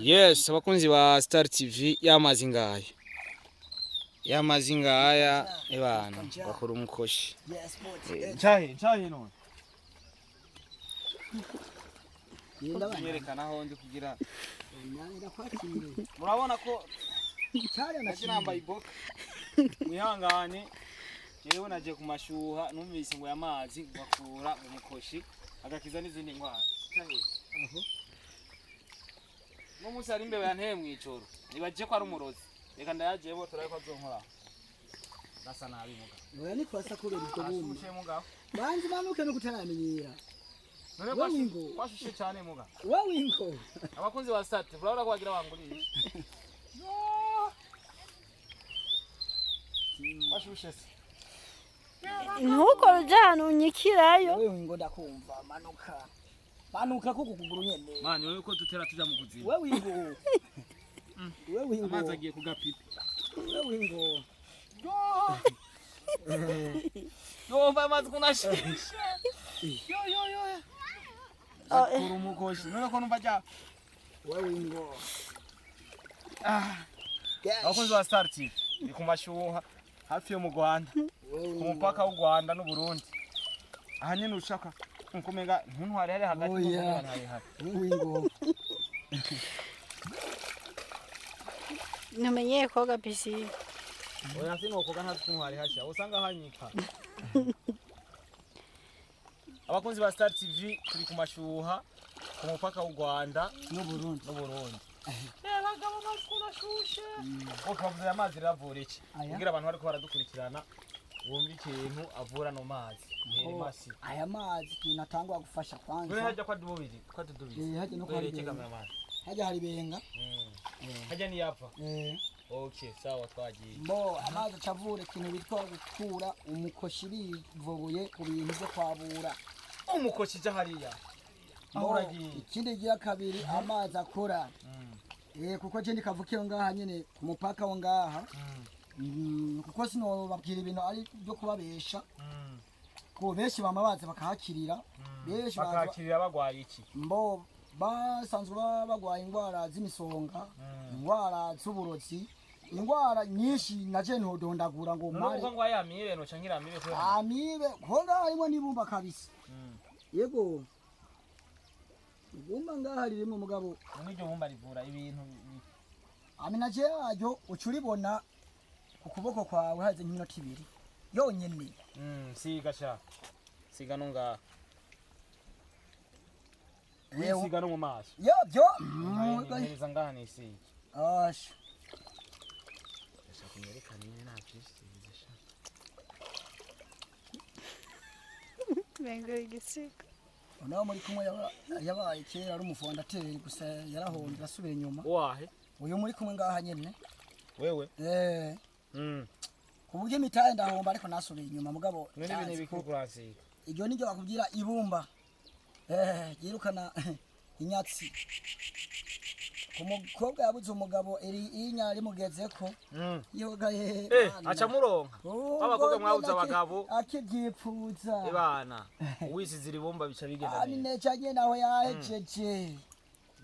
Yes, abakunzi ba Star TV y'amazingaya. Y'amazingaya ebana bakora umukoshi. Ncahe none. Yerekana aho ndi kugira. Murabona ko nambaye iboka. Mwihangane. Jewe naje kumashuha numvise ngo yamazi bakura mu mukoshi agakiza n'izindi ndwara. Aho. Musa ari imbeho yanteye mw'ijoro nibaje ko ari umurozi reka ndayagiye bo turaye ko azonkora gasa nabi muga oya niko asa kubera ibyo bumwe ashushe muga banzi banuke no kutaramenyera none kwashingo kwashushe cyane muga wowe ingo abakunzi ba Star urabona ko bagira banguriye kwashushe ntuko rujana unyikirayo wowe ingo ndakumva manuka kuko kuguru nyene mani wewe ko dutera tuja mu kuzima wowe ingo wewe ingo amazi agiye kugapipa wewe ingo yo va amazi kunashisha yo akuru umukoshi none ko numva ja wewe ingo abakunzi ba Star TV ni kumashuha hafi yo mu Rwanda ku mupaka w'u Rwanda n'u Burundi aha nyene ushaka nkumenga ntuntware hari hagati mu Rwanda hari wingo namenye koga pisine oya sino koga nta tuntware hasha usanga hanyika abakunzi ba Star TV turi kumashuha ku mupaka w'u Rwanda n'u Burundi abagabo bakunashushe ukavuza amazi ravura iki kugira abantu bariko baradukurikirana wumva ikintu avura no mazi masi aya mazi kinatangwa gufasha kwanza wewe haja kwa dubiri haja no kwa wereke kamera mazi haja hari benga haja ni yapfa okay sawa twagiye mbo amazi acavura ikintu bitwa gukura umukoshi bivuye ku bintu byo kwabura umukoshi ja hariya ahuragiye ikindi giya kabiri amazi akora kuko je ndikavukiye ngaha nyene ku mupaka wo ngaha kuko sino babwira ibintu ari byo kubabesha ko benshi bamabaze bakahakirira benshi bakahakirira bagwaye iki mbo basanzwe bagwaye indwara z'imisonga indwara z'uburozi indwara nyinshi naje ntodondagura ngo mari ngo aya amibe no cankira amibe ko amibe konga harimo nibumba kabisa yego bumba ngaha ririmo mugabo n'iryo bumba rivura ibintu amina je yayo ucuribona ukuboko kwawe haze nk'iminota 2 yonyene siga sha siga nunga siga no mu maso yo neza ngaha ni siga asha shakumerekana nyine nta byishimiza sha bengo igisiga naho muri kumwe yabaye kera ari umufondateri gusa yarahondera asubira inyuma wahe uyu muri kumwe ngaha nyene wewe kuburyo imitaye ndahomba ariko nasubira inyuma mugabo none ibintu bikukurasiga iryo niryo bakubwira ibumba yirukana inyatsi kumukobwa yabuze umugabo inya ari mugezeko yogaye aca muronka abakobwa mwabuze abagabo akibyipfuza ebana uwisize ibumba bica bigenda neza cyane naho yahejeje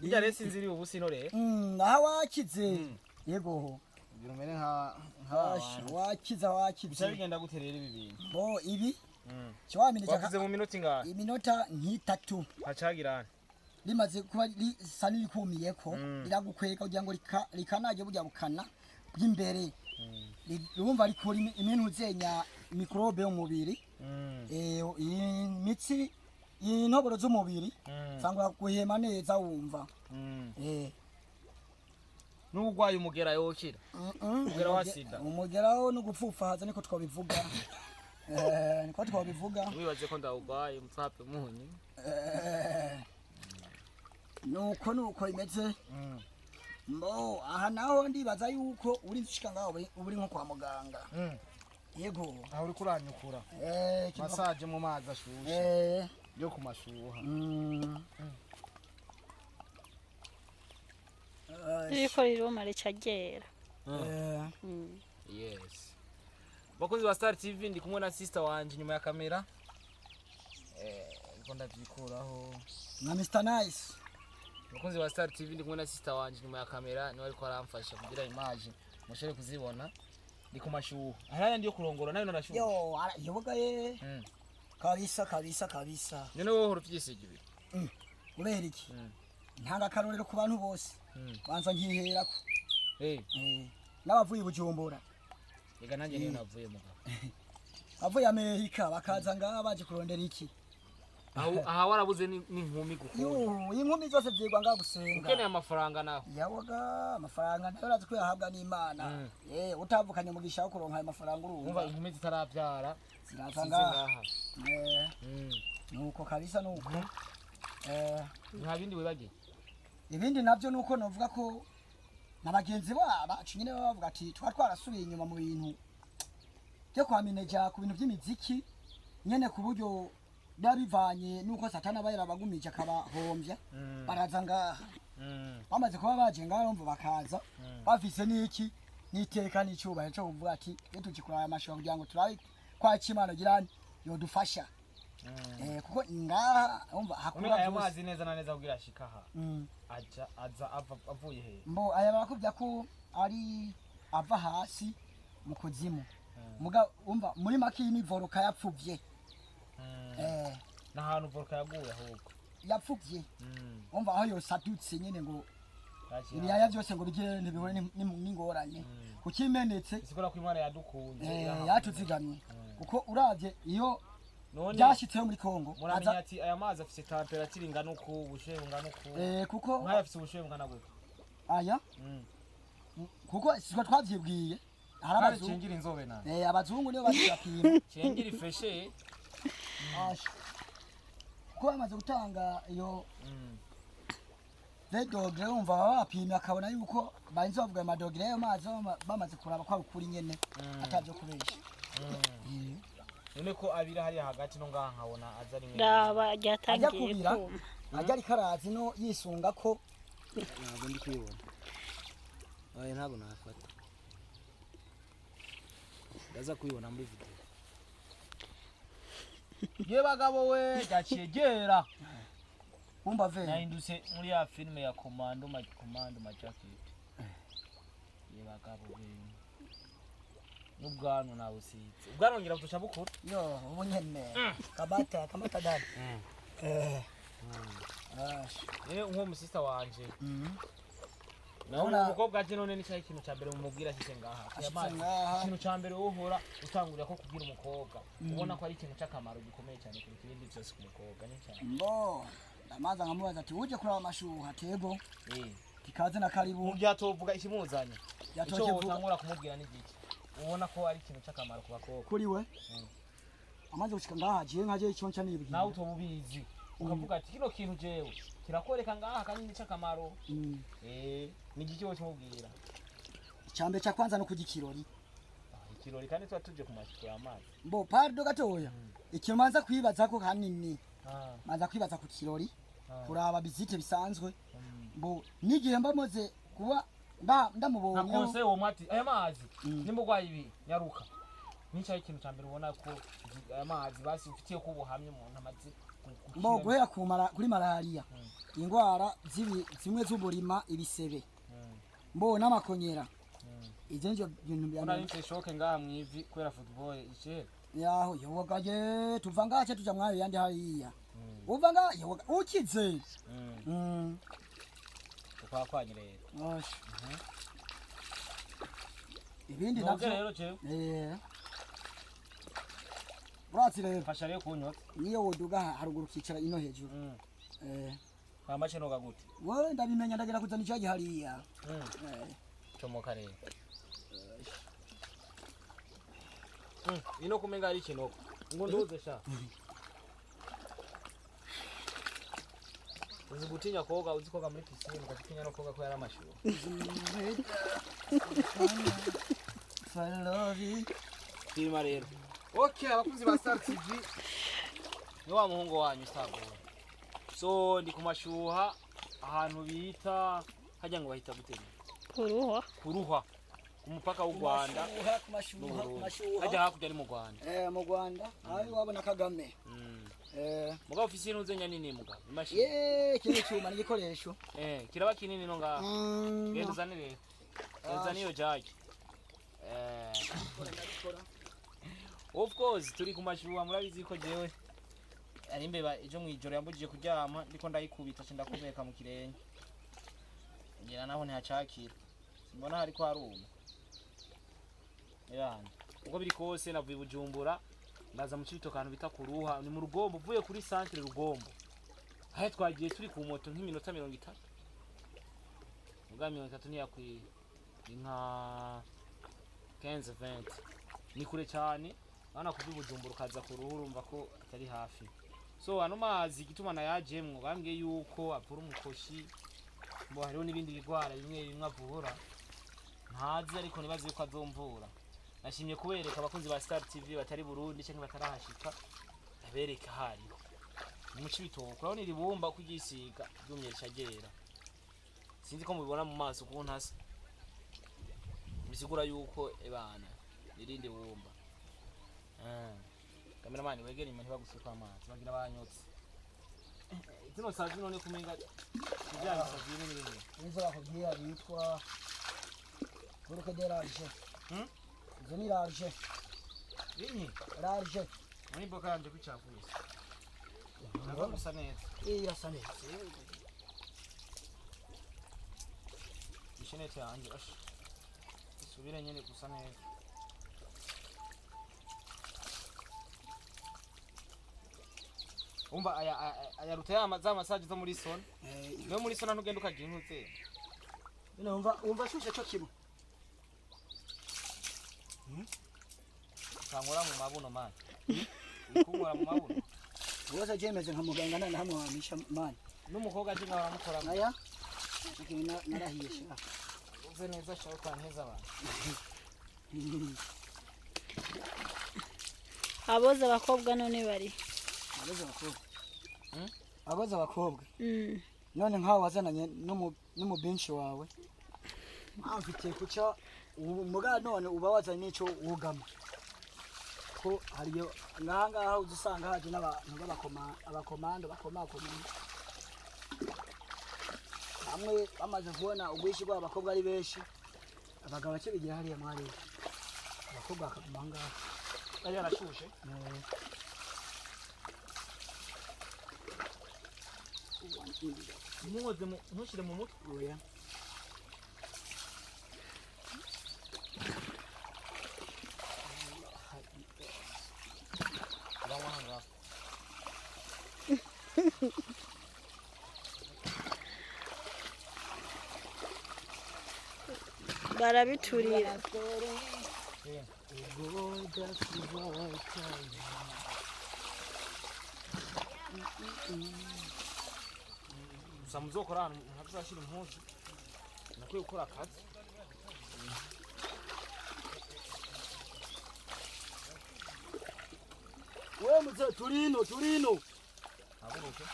bijya resi nziri ubusino re aha wakize yego birumene nka wakiza bica bigenda guterera ibi bintu bo ibi cyawamine wakize mu minota ingana iminota nk'itatu hacagirana limaze kuba lisani likumiyeko liragukweka kugira ngo likanaje burya bukana bw'imbere urumva likora ibintu zenya microbe umubiri imitsi intoboro z'umubiri sangwa guhema neza wumva n'ubugwaye umugera yokira umugera wa sida umugeraho no gupfufahaza niko twabivuga niko twabivuga wibaze ko ndawugwaye mutsape munyi nuko imeze mbo aha naho ndibaza yuko uri nshika ngaho uri nko kwa muganga yego aho uri kuranyukura massage mu mazi ashushe yo kumashuha iriko riruma ricagera yes bakozi ba Star TV ndi kumwe na sister wanje nyuma ya kamera ariko ndavyikuraho na Mr Nice umukunzi wa Star TV ndi kumwe na sister wanje nyuma ya kamera niwe ariko aramfasha kugira image mushobore kuzibona ndi ku mashuha ahaya ndiyo kurongora nayo narashuha yoboga ye kabisa none wowe urufyisiga ibi kubera iki ntanga karorero ku bantu bose banza nkiherako n'abavuye Bujumbura ega nanjye niyo navuye mugabo avuye Amerika bakaza ngaha baje kurondera iki aha warabuze n'inkumi gukunda inkumi zose vyigwa ngaha gusenga ukeneye amafaranga naho yawoga amafaranga nayo urazi ko yahabwa n'Imana utavukanye umugisha wo kuronka ayo mafaranga urumva inkumi zitaravyara ziraza ngaha nuko kabisa nuko nta bindi wibagiye ibindi navyo nuko novuga ko nabagenzi bacu nyine bavuga ati twarasubiye inyuma mu bintu byo kwamineja ku bintu by'imiziki nyene ku buryo dabivanye nuko satana bayira bagumije akabahombya baraza ngaha bamaze kuba baje ngaho mvu bakaza bafise niki niteka n'icyubahiro cyo kuvuga ati tukikuraya amashusho kugira ngo turabe kwa Imana girani yodufasha kuko ngaha umva hakura aya mazi neza na neza kugira ashika aha aza avuye he mbo aya barakubya ko ari ava hasi mu kuzimu muga umva muri maki ni voruka yapfuvye na hantu voruka yaguye ahubwo yapfuvye umva aho yo sadutse nyene ngo ibiyaya byose ngo bigire ntibihure n'ingoranye kukimenetse isikora ko Imana yadukunze yatuzigamye kuko uravye iyo byashitseho muri Kongo muramenya ati aya mazi afise temperature ingana uko ubushuhe bungana uko kuko nkaya afise ubushuhe bungana gute aya kuko siko twavyibwiye harabazungu cengira inzobe na abazungu niyo bazapima cengira ifreshe ko bamaze gutanga iyo dogere umva bapimye akabona yuko banze bavuga amadogere yo mazi bamaze kuraba kwa ukuri nyene atavyo kubesha none ko abira hari hagati no ngaha nkabona aza rimwe ndaba ryatangiye kuma ajya rikarazi no yisunga ko ntabwo ndi kwibona oya ntabwo nafata ndaza kwibona muri video ye bagabo we gacegera umva ve nahindutse muri ya filme ya Commando Jacket ye bagabo we n'ubwanwa nabusitse ubwanwa ngira butusha bukuru yo ubunyene kamata dad nko mu sister wanje naona umukobwa aje none ni cyayi kintu cyambere mumubwira sise ngaha ikintu cyambere uhora utangurira ko kubwira umukobwa ubona ko ari ikintu cy'akamaro gikomeye cyane kuri ibindi byose ku mukobwa ni cyane mbo ndamaza nkamubaza ati uje kuraba amashuha tego kikaze na karibu byatovuga ikimuzanye icyo utangura kumubwira ni giki ubona ko ari ikintu cy'akamaro ku bakobwa kuri we amaze gushika ngaha je nkaje icyonca nibwiye nawe utobubizi ukavuga ati kino kintu jewe kirakoreka ngaha kandi ni cy'akamaro ni giki cyo kimubwira icyambe cya kwanza no kugikirori ikirori kandi tuba tuje kumashiko y'amazi mbo pardo gatoya ikintu manza kwibaza ko hanini manza kwibaza ku kirori kuraba bizite bisanzwe mbo nigihe mbamoze kuba ndamubonye nakose uwo mwati aya mazi nimugwaye ibi nyaruka nicyo ikintu cyambere ubona ko aya mazi basi ufitiye ko ubuhamye umuntu amazi mbo guhera kuri malaria ingwara zimwe z'uburima ibisebe mbo n'amakonyera izenjo bintu bya nari nshoke ngaha mwivi kwera football ice yaho yogaje tuva ngache tuja mwayo yandi hariya uva ngayo ukize kwanyirera ibindi navyo rero je Brati rero fasha rero kunyota niyo woduga haruguru kicara ino hejuru amache noga gute wowe ndabimenya ndagera kuzana icyaje hariya chomoka rero ino kumenga ari kinoko ngo nduze sha uzi gutinya koga uzi koga muri piscine ugatinya no koga ko yari amashuri filma rero okay abakunzi ba Star TV ni wa muhungu wanyu sabo so ndi kumashuha ahantu bita hajya ngo bahita gutera kuruha umupaka w'u Rwanda kumashuha hajya hakurya ari mu Rwanda mu Rwanda ari wabona Kagame mugabo ufise intuze nyanini mugabo imashini kino cyuma ni igikoresho kiraba kinini no ngaha genda uzanire uzaniyo jage of course turi ku mashuha murabizi ko jewe ari imbeba ejo mwijoro yambujije kuryama ndiko ndayikubita cyenda kubeka mu kirenge ngira naho ntihacakira simbona hariko haruma yani uko biri kose navuye Bujumbura ndaza mu cibito kantu bita kuruha ni mu Rugombo uvuye kuri centre Rugombo aho twagiye turi ku moto nk'iminota 30 muga 30 ni yakwi inka 15-20 ni kure cyane bana kuva Bujumbura ukaza kuruha urumva ko atari hafi so ano mazi gituma nayajemwo bambwiye yuko avura umukoshi mbo hariho n'ibindi bigwara bimwe avura ntazi ariko nibazi yuko azomvura nashimye kubereka abakunzi ba Star TV batari Burundi cyangwa batarahashika abereka hari mu cibitoko urabona iri bumba kugisiga byumye rishagera sinzi ko mubibona mu maso ku ntasi bisigura yuko ebana irinde bumba cameraman wegera imwe ntibagusuka amazi bagira abanyotse zino sazi none kumenga kijyana sazi n'ibindi nizo bakubwira bitwa Burukaderaje izo ni large nini large muri boka yanje kwicafuye nabo gusa neza irasa neza ishenete yanje ash isubire nyene gusa neza umva aya rutaya za massage zo muri son no muri son ntugenda ukagira intutse bino umva shushe cyo kimwe ukangora mu mabuno mani ukungora mu mabuno wose jemeze nka muganga nana hamwe wamisha mani n'umukobwa aje ngaho aramukora aya ikina narahiye uze neza cyo kwaneza abantu aboza abakobwa none bari abaza abakobwa none nkaho wazananye no benshi wawe amfite kuca muga none uba wazanye nico wugama ko hariyo ngaha uzusanga haje n'abantu abakomando bakomakomanda amwe bamaze kubona ubwishi bw'abakobwa ari benshi abagabo bake bigira hariya mwari abakobwa bakamanga ari arashushe muze ntushire mu mutwe oya barabiturira samuzokora ahantu ntazashira impuzu nakwiye gukora akazi wewe mzee turino aburuke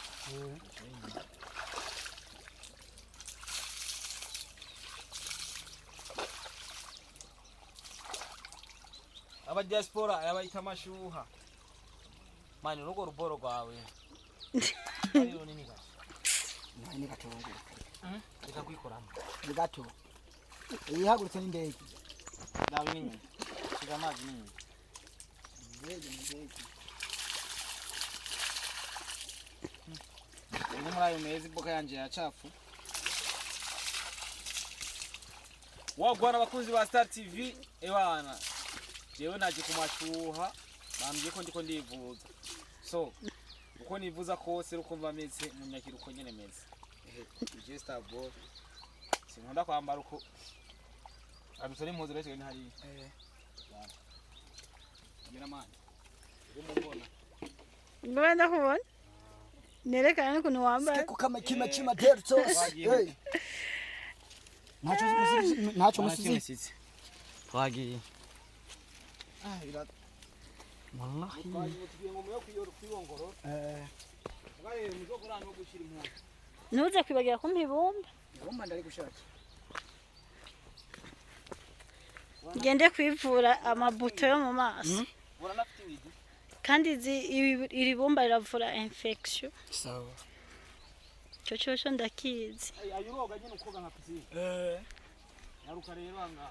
aba diaspora yabayita amashuha mani urugo ruboro rwawe ari runini gato nani gatongo reka kwikorana ni gato ihagurutse n'indege dawe nini shiga amazi nini ndege ndi muri ayo mezi boka yanje yacafu wagwana abakunzi ba Star TV ebana jewe naje kumashuha bambye ko ndiko ndivuza so uko nivuza kose rukumva meze mu myakiro uko nyene meze je Star Boy sinkunda kwambara uko abisore impuzu rero ni hari ngira mani mbona mbona kubona nerekana n'ukuntu wambaye kuko amakima kima terzo ntacyo musizi twagiye ira wallahi twagiye ngo muyo kwiyongoro ngare muzokora no gushira impuzu ntuze kwibagira ko mpibumba ibumba ndari gushaka ngende kwivura amabuto yo mu maso uranafite ibidi kandi iri bumba riravura infection sawa cyo ndakizi ayuroga nyine ukoga nka pisine yaruka rero anga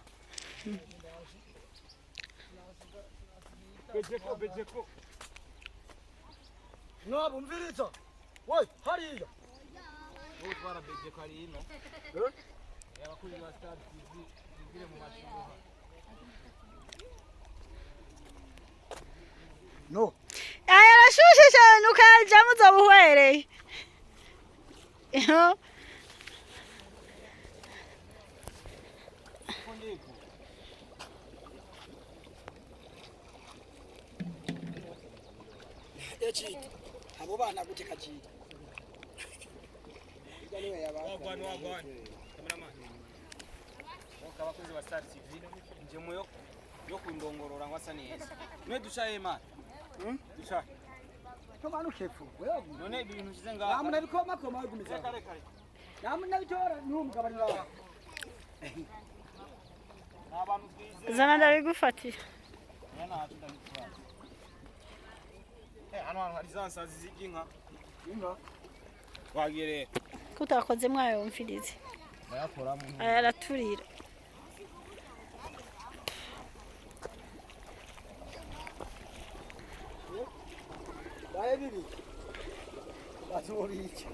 bejeko nabumviriza woy hariya wowe twara bejeko ari ino yabakuzi ba Star TV bigire mu mashuha no arashushe cyane ukaja muzabuhwereye echiki abo bana guteka chiki igaliwe yabaga wagwan cameraman abakozi ba Star TV nje muyo yo kundongorora ngwasa neza mwe dushaye man dushaye tomanu kefu wewe none ibintu kize ngaha namuna bikoma koma gumiza kare kare namuna bitora n'umugabani wawe abantu twize zana ndabigufatira yana hatunda bitwara hano hari zansazi z'inka inga wagereye kutakoze mwayo mfirize bayakoramo araturira baye bibi bazuri iki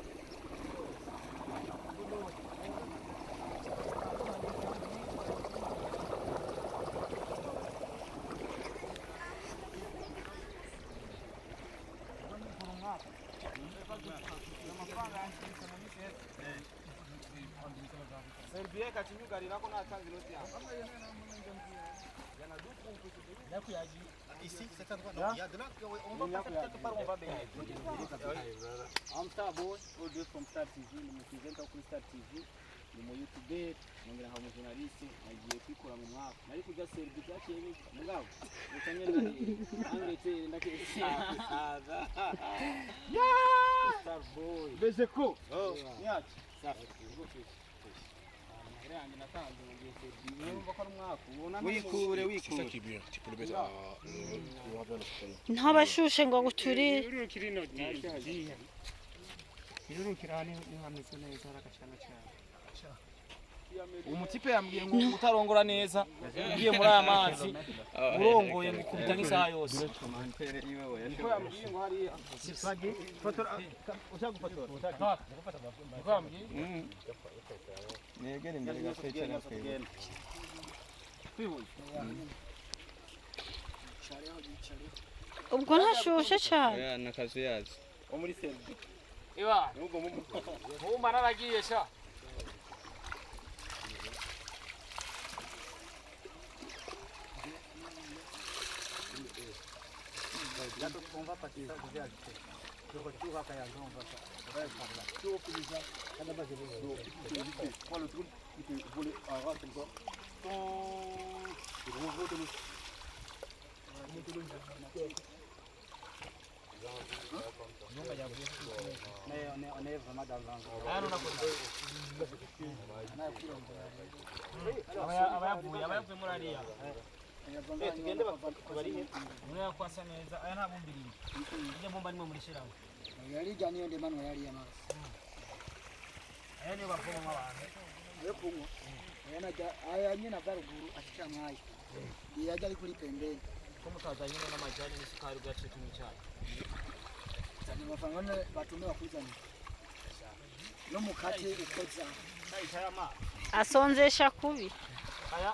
Serbia kachinyugarira ko natanziro cyane Ici, cet endroit, non. Il y a de là, on va passer quelque part, on va baigner. I'm Starboy, all the way from Star TV, ni mukizenta kuri Star TV, ni mu YouTube, nongera nka journaliste, nagiye kwikora mu mwaka. Nari kujya Serbia cyaciye bika, mugabo. Utanye ngari, angete ndakesi. Yeah! Starboy. Bezeko. Oh, nyachi. Safi. ntabashushe ngo guturire umutipe yambwiye ngo utarongora neza ugiye muri aya mazi urongoye ngo kubita nk'isaha yose niko yambwiye ngo hariya Negere imbere gasekera twebwe. ubwo ntashushe cyane Ya nakazu yazi. wo muri Serbia iba nugo mu mana aragiye sha Gato on va passer ça vous avez je retourne à Kayazo on va parler tu optimiser quand même je vais prendre le truc qui te voler en rang comme ça on est vraiment dans abayavuye muri ariya tugende barihe muriya kwasa neza aya nta bumbi rimwe iryo bumba nimwe murishiraho yari jani yo ndemano yari amazi aya niyo bavomamo abantu yo kunywa aya nyina garuguru ashika mwayi yaje ari kuri pembeni ko mutazanye n'amajyane n'isukari bwaciye mu cyayi cyane bafanga batume bakuzana no mukate ukoza cyayi cyaya ma asonzesha kubi aya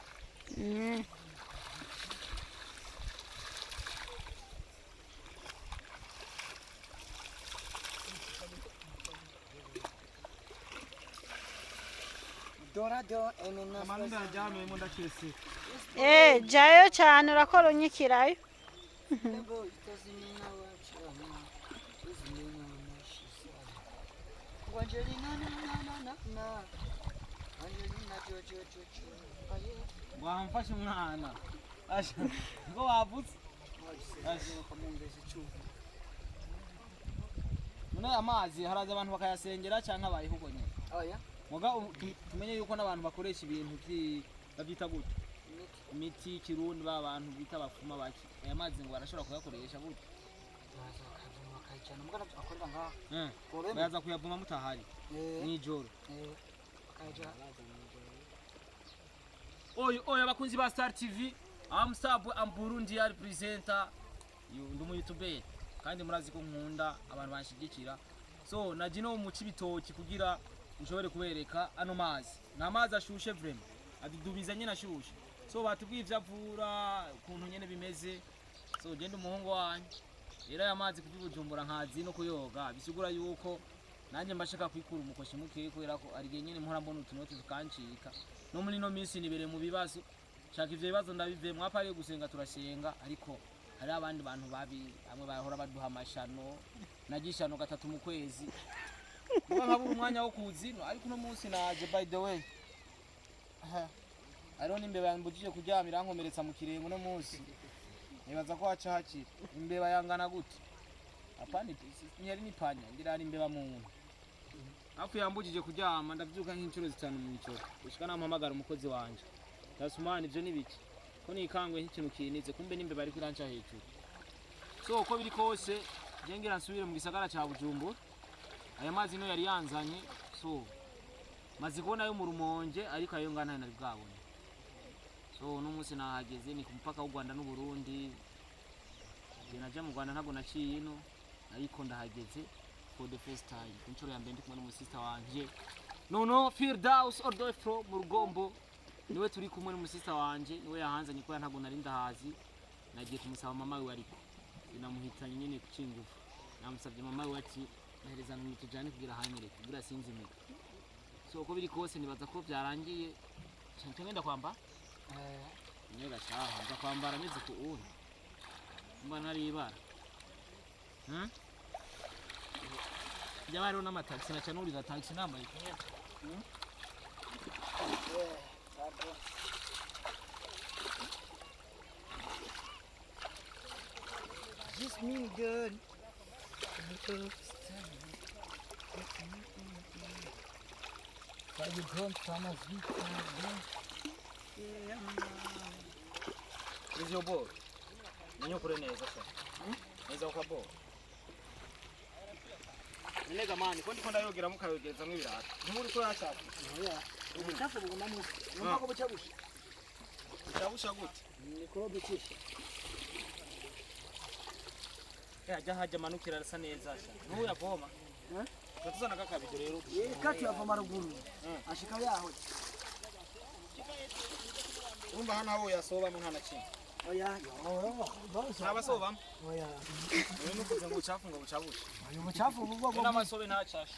dorado emena amanda ajyame mu ndakese jayo cyane urakora unyikirayo lebo itazimina wacha uzimina mashisa Angelina na Angelina jojo aye wamfashe umwana asha ngo wavutse asha kamungeze cyuva none amazi haraza abantu bakayasengera cyangwa abayihubonye aya muga tumenye yuko n'abantu bakoresha ibintu babyita gute imiti kirundi ba bantu bita bafuma baki aya mazi ngo barashobora kuyakoresha gute baza bakavoma bakayijana mugana akorera ngaha baza kuyavoma mutahari mw'ijoro oyo abakunzi ba Star TV Amsabwe Amburundi yari presenter ndi mu YouTube kandi murazi ko nkunda abantu banshigikira so naje no mu Cibitoki kugira nshobore kubereka ano mazi na mazi ashushe vraiment adudubiza nyene ashushe so batubwiye ivyavura kuntu nyene bimeze so genda umuhungu wanyu era ya mazi kubyujumbura nkazi no kuyoga bisigura yuko nanje mbashaka kwikura umukoshi muke kubera ko ari nyene mpora mbona utunoti tukancika no muri no minsi nibere mu bibazo shaka ivyo bibazo ndabive mwapariye gusenga turasenga ariko hari abandi bantu babi amwe bahora baduha amashano nagishano gatatu mu kwezi nkabura umwanya wo kuzino ariko no munsi naje by the way ariho n'imbeba yambujije kuryamira nkomeretsa mu kirengo no munsi nibaza ko haca hakira imbeba yangana gute apani nyari nipanya ngira ari imbeba mu muntu afu yambujije kuryama ndavyuka nk'incuro zitanu mu icoro ushika nampamagara umukozi wanje dasumana ivyo nibiki ko nikangwe nk'ikintu kinitse kumbe n'imbeba ari kuranca hejuru so uko biri kose ngira nsubire mu gisagara ca Bujumbura aya mazi no yari yanzanye so mazi kubona yo mu Rumonge ariko ayo ngana nari bwabone so no munsi nahageze ni ku mupaka w'u Rwanda n'u Burundi naje mu Rwanda ntago naciye ino ariko ndahageze for the first time inshuro ya mbere ndi kumwe n'umu sister wanje no Firdaus Ordofro mu Rugombo niwe turi kumwe n'umu sister wanje niwe yahanzanye ko ntago nari ndahazi nagiye kumusaba mama we ariko binamuhitanye nyene kucingufu namusabye mama we ati naherezana mu tujane kugira hanyereke kugira sinzi mwe so uko biri kose nibaza ko byarangiye cyane ngenda kwamba nyega shaha nza kwambara meze ku uri mbana ari ibara Jabaro n'amataxi na chanuri za taxi nambaye Just me good. Weil you don't promise me. Is your ball? Ninyo kure neza sha. Neza ukabo. Nega mani, ko ndikunda yogera mukayogeza mw'ibirata. Ntimuri ko yashaka. Oya. Ubuchafu buguma mu. Numva buchabusha. Buchabusha gute? Ni ko bikisha. Ajya hajya manukira arasa neza sha. Nuhu yavoma. Tutuzana kakabido rero. Kati yavoma ruguru. Ashika yaho. Urumva hano aho yasoba mu ntana kimwe. Oya, Nabasoba. oya. Wewe nukuze ngo uchafu ngo buchabusha. Uyu buchafu bugwa Ina masobe ntacasha.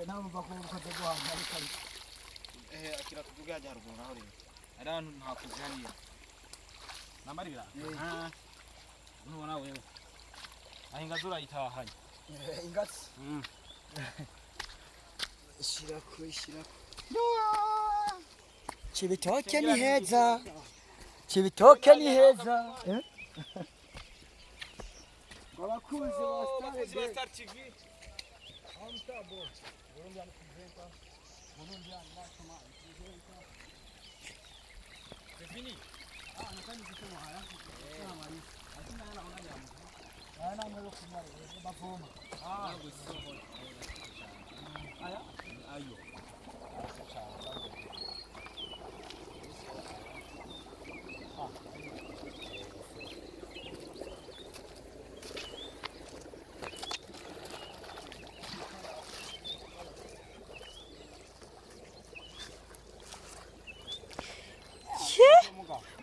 Ntabwo bakoze guhanga ariko akira kuvuga hajya haruguru naho rero. Ari ahantu ntakuze hariya. Namaribira. Nubona wewe. Ahinga zura itahanye. ingatsi. Shirako. Cibitoke ni heza. Cibitoke ni heza. Abakunzi ba Star TV.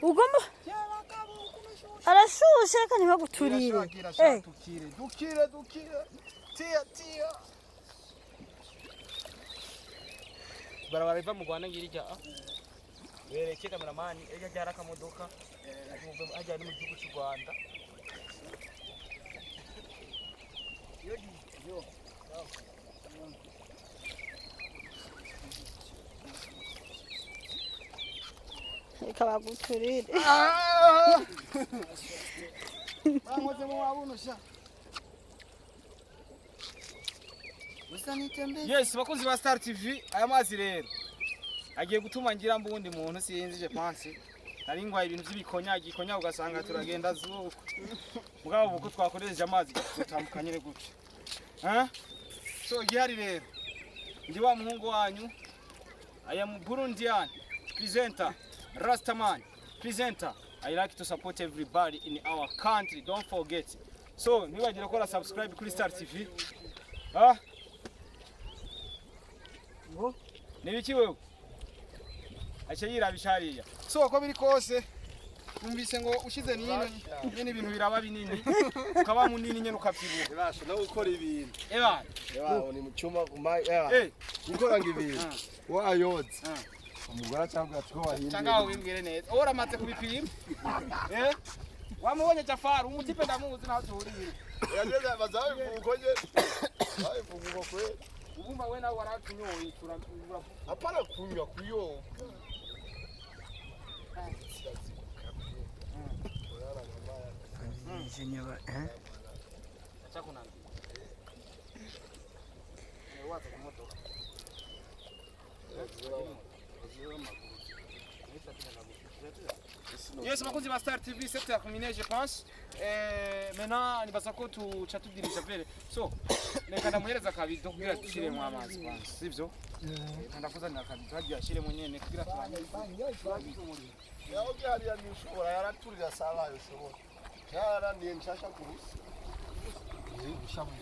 ugomba arashushe reka ntibaguturire Dukire. Tia. Barabara iva mu Rwanda ngira ijya. Wereke kameramani ejo ajya akamodoka. Ajya ni mu gihugu cy'u Rwanda. Yo. reka baguturire Bamuze mu wabuno sha. Yes, bakunzi ba Star TV aya mazi rero agiye gutuma ngira mbundi muntu sinzi je pense nari ngwaye ibintu by'ibikonya ugasanga turagenda zuko mugabo uko twakoresheje amazi tutambukanye ne gutyo so gihari rero ndi wa muhungu wanyu I am Burundian presenter Rastaman presenter. I like to support everybody in our country, don't forget. So ntiwagire ko subscribe kuri Star TV ngo nibiki wewe acha yirabishariya so ko biri kose umvise ngo ushize nino nyene ibintu biraba binini ukaba munini nyene ukavyibuka Basha no gukora ibintu. eba Ni mu cyuma gukora ngibintu. Wayoze. Umugora cyangwa atwo wahinde. cyangwa wimbwire neza ora mate kubipima wamubonye Jafari umutipe ndamuzi naho turire Yageze bazaye kukoje. Baye kuvuga kwe. ubumva we nawe waratunyoye turabura Apana kunywa kuyo. Zinyewa chakunana waza kumotoka Yes, makuzi ba Star TV, c'est terminé je pense. Maintenant nibaza ko tuca tudirisha vere. So, reka ndamuhereza akabido kugira dushire mu amazi kwanza. Sivyo? Ndakuza ni akabido hagiye ashire mu nyene kugira turangize. Yaho gihari ya nishobora yaraturira sala yo shobora. Yara ni nshasha kurusi.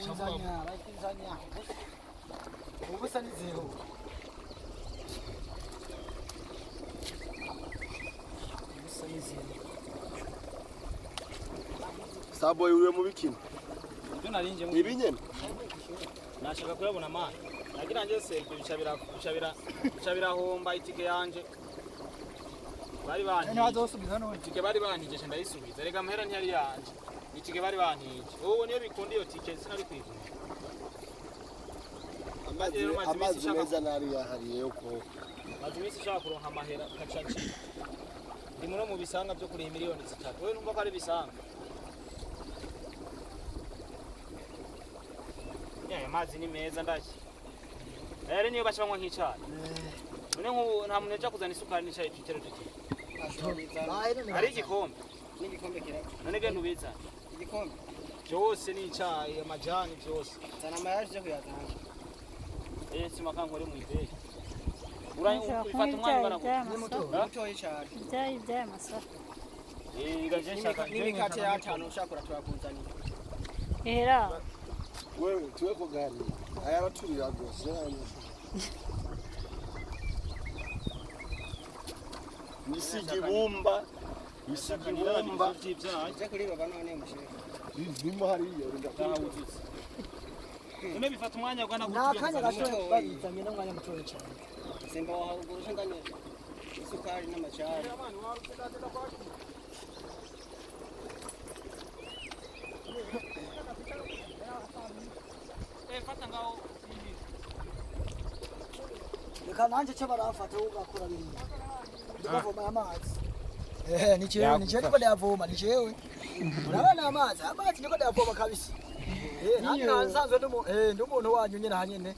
Tanzania ubusa ni zero Sabo yuriye mu bikino. Byo narinje mu Nibinyene. nashaka kuyabona amana. Nagira nje selfie bicabira homba itike yanje. Bari bani. ntibazosubiza none Itike bari banije ndayisubiza. Rega mpera ntiyari yanje. Itike bari banije. Wowe niyo bikundi iyo tike sinari kwigura. Amazi meza nari yahariye uko. Mazimisi shaka kuronka amahera kacaci. Ndi muno mu bisanga byo kuri miliyoni 3. Wewe numva ko ari bisanga. Amazi ni meza ndaki. Niyo bashobora nk'icyayi. None nk'ubu nta muntu yaje kuzana isukari n'icyayi tutero tuti. Ari igikombe. n'igikombe kirako None genda ubizana. igikombe Byose ni icyayi, amajani byose. zana amayaje yo kuyazana Sima kankore mu ideye. Urafata umwanya baraguha. mutoye cyane ibyayi amasaka Igaje shaka n'imikate y'atanu ushaka turakuzanira era Wewe tuwe ko gari. Ayaraturira gose. Nisigibumba. Nisigibumba. uje kuri baba none mushire Bimo hariyo Ndawuzitse. None bifata umwanya ugana nakanya gato babizanye n'umwanya mutoye cyane simba wahugura ngane isukari n'amacari fata ngaho reka nanje cyo barafata ugakora bindi ndavoma amazi nichewe niko ndavoma nichewe urabona amazi niko ndavoma kabisa nanjye nsanzwe ndumuntu wanyu nyine hanyene